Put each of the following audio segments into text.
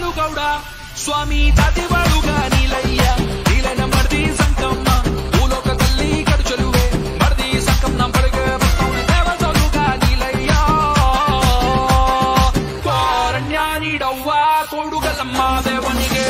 ಬಾಳು ಗೌಡ ಸ್ವಾಮಿ ತಾತಿ ಬಾಳುಗ ನೀಲಯ್ಯ ನೀಲನ ಮರ್ದಿ ಸಂಕಮ್ಮ ಭೂಲೋಕದಲ್ಲಿ ಕಡು ಚೆಲುವೆ ಮರ್ದಿ ಸಂಕಮ್ಮನ ಬಳಿಗೆ ಬರ್ತವನೆ ದೇವ ಸಲುಗ ನೀಲಯ್ಯ ಕಾರಣ್ಯ ನೀಡವ್ವ ಕೊಡುಗಲಮ್ಮ ದೇವನಿಗೆ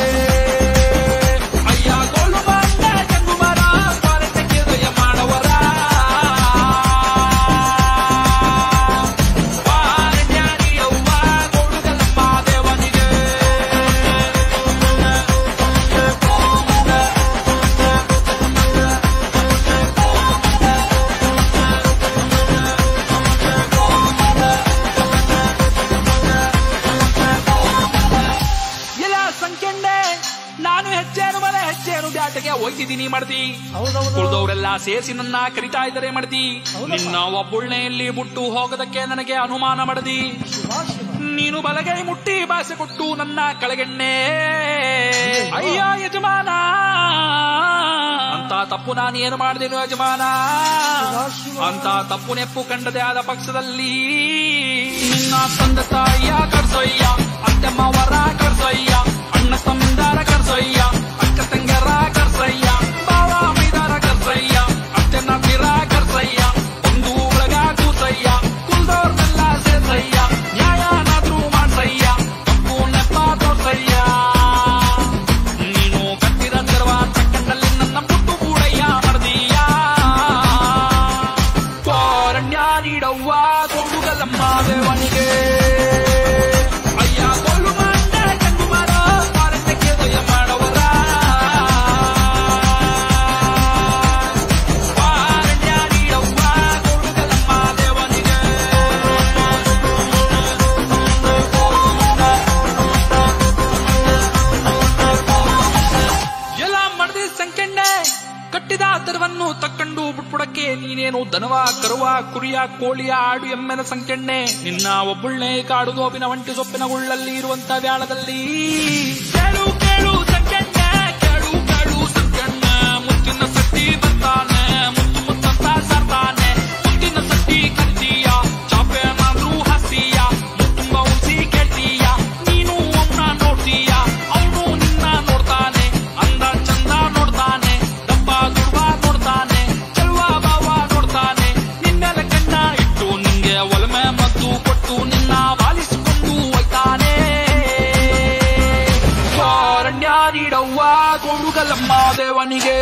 ನಾನು ಹೆಚ್ಚೇನು ಮನೆ ಹೆಚ್ಚೇನು ಬ್ಯಾಟಗೆ ಹೋಯ್ತಿದ್ದೀನಿ ಮಾಡ್ತಿ ಉಳಿದವರೆಲ್ಲ ಸೇರಿಸಿ ನನ್ನ ಕರಿತಾ ಇದ್ದಾರೆ ಮಾಡ್ತಿ ನಿನ್ನ ಒಬ್ಬುಳ್ಳೆಯಲ್ಲಿ ಬಿಟ್ಟು ಹೋಗೋದಕ್ಕೆ ನನಗೆ ಅನುಮಾನ ಮಾಡದಿ ನೀನು ಬಲಗೈ ಮುಟ್ಟಿ ಭಾಷೆ ಕೊಟ್ಟು ನನ್ನ ಕೆಳಗೆಣ್ಣೆ ಅಯ್ಯ ಯಜಮಾನ ಅಂತ ತಪ್ಪು ನಾನು ಏನು ಮಾಡಿದೆನು ಯಜಮಾನ ಅಂತ ತಪ್ಪು ನೆಪ್ಪು ಕಂಡದೆ ಆದ ಪಕ್ಷದಲ್ಲಿ ನಿನ್ನ ತಂದೆ ತಾಯಿಯ ಕರ್ಸೊಯ್ಯ ಅತ್ತಮ್ಮವರ ಕರ್ಸೊಯ್ಯ ಅಣ್ಣ ತಮ್ಮದಾರ ಕರ್ಸೊಯ್ಯ ಅಕ್ಕ ತಂಗರ ಕರ್ಸಯ್ಯ ಬಾವ ಮೈದಾರ ಕರ್ಸಯ್ಯ ಅತ್ತೆನ ತೀರ ಕರ್ಸಯ್ಯ ಒಂದು ಒಳಗ ಕೂಸಯ್ಯ ಕುಲ್ದವ್ರನ್ನೆಲ್ಲ ಸೇರ್ಸಯ್ಯ ನ್ಯಾಯನಾದ್ರೂ ಮಾಡ್ಸಯ್ಯ ತಪ್ಪು ನೆಪ್ಪ ತೋರ್ಸಯ್ಯ ನೀನು ಕಟ್ಟಿದ ತೆರವ ಚಕ್ಕಂಡಲ್ಲಿ ನನ್ನ ಪುಟ್ಟು ಕೂಡಯ್ಯ ಮರ್ದೀಯ ಕಾರಣ್ಯ ನೀಡವ್ವ ಕೊಡುಗಲಮ್ಮ ದೇವನಿಗೆ ಕಟ್ಟಿದ ದರವನ್ನು ತಕ್ಕಂಡು ಬಿಟ್ಬಿಡಕ್ಕೆ ನೀನೇನು ದನವ ಕರುವ ಕುರಿಯ ಕೋಳಿಯ ಆಡು ಎಮ್ಮೆನ ಸಂಕೆಣ್ಣೆ ನಿನ್ನ ಒಬ್ಬುಳ್ಳೆ ಕಾಡು ನೋಬಿನ ಒಂಟಿ ಸೊಪ್ಪಿನ ಉಳ್ಳಲ್ಲಿ ಇರುವಂತ ವ್ಯಾಳದಲ್ಲಿ ಕೇಳು ಕೇಳು ಸಂಕೆಣ್ಣೆ ಕೇಳು ಕೇಳು ಸಂಕೆಣ್ಣೆ ಮುತ್ತಿನ ಸಟ್ಟಿ ಬರ್ತಾನೆ ಮುತ್ತು ಮುತ್ತಂತ ಸರ್ತಾನೆ ಮುತ್ತಿನ ಸಟ್ಟಿ ಕರ್ತೀಯ ಚಾಪೆ ಮಾದ್ರು ಹಾಸ್ತೀಯ ಮುತ್ತುಂಬ ಉಸಿ ಕೇಳ್ತೀಯ ನೀನು ಅವನ್ನ ನೋಡ್ತೀಯ ಅವನು ನಿನ್ನ ನೋಡ್ತಾನೆ ಅಂದ ಚಂದ ನೋಡ್ತಾನೆ ದುರ್ವ ನೋಡ್ತಾನೆ ಚೆಲ್ವ ಬಾವ ನೋಡ್ತಾನೆ ನಿನ್ನೆಲ್ಲ ಕಣ್ಣ ಇಟ್ಟು ನಿಂಗೆ ಒಲಮೆ ಮದ್ದು ಕೊಟ್ಟು ನಿನ್ನ ಬಾಲಿಸಿಕೊಂಡು ಹೋಯ್ತಾನೆ ಕಾರಣ್ಯ ನೀಡವ್ವ ಕೊಡುಗಲಮ್ಮ ದೇವನಿಗೆ